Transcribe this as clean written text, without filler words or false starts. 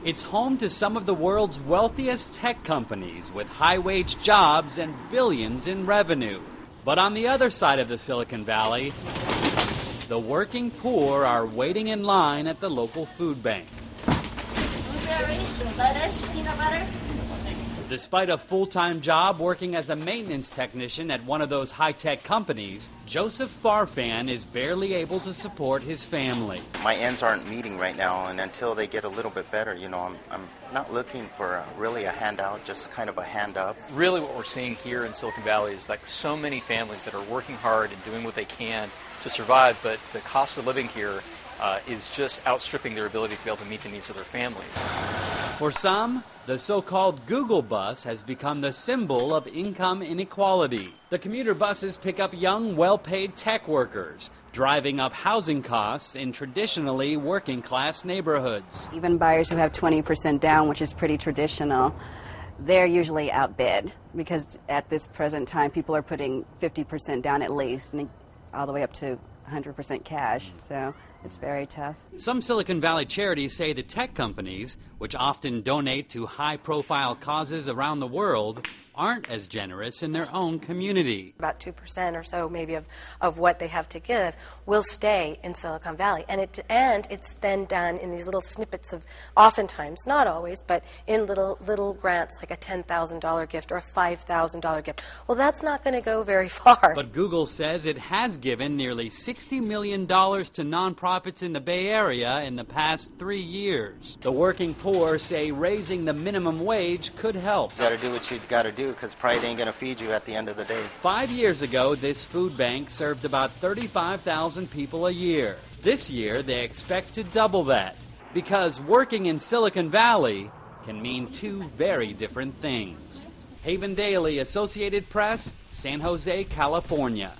It's home to some of the world's wealthiest tech companies with high-wage jobs and billions in revenue. But on the other side of the Silicon Valley, the working poor are waiting in line at the local food bank. Blueberries, lettuce, peanut butter. Despite a full-time job working as a maintenance technician at one of those high-tech companies, Joseph FARFAN is barely able to support his family. My ends aren't meeting right now, and until they get a little bit better, I'm not looking for really a handout, just kind of a hand up. Really what we're seeing here in Silicon Valley is like so many families that are working hard and doing what they can to survive, but the cost of living here is just outstripping their ability to be able to meet the needs of their families. For some, the so-called Google bus has become the symbol of income inequality. The commuter buses pick up young, well-paid tech workers, driving up housing costs in traditionally working-class neighborhoods. Even buyers who have 20% down, which is pretty traditional, they're usually outbid because at this present time, people are putting 50% down at least, and all the way up to 100% cash, so it's very tough. Some Silicon Valley charities say the tech companies, which often donate to high-profile causes around the world, aren't as generous in their own community. About 2% or so maybe of what they have to give will stay in Silicon Valley. And it's then done in these little snippets of, oftentimes, not always, but in little grants like a $10,000 gift or a $5,000 gift. Well, that's not going to go very far. But Google says it has given nearly $60 million to nonprofits in the Bay Area in the past 3 years. The working poor say raising the minimum wage could help. You got to do what you got to do, because pride ain't going to feed you at the end of the day. 5 years ago, this food bank served about 35,000 people a year. This year, they expect to double that, because working in Silicon Valley can mean two very different things. Haven Daily, Associated Press, San Jose, California.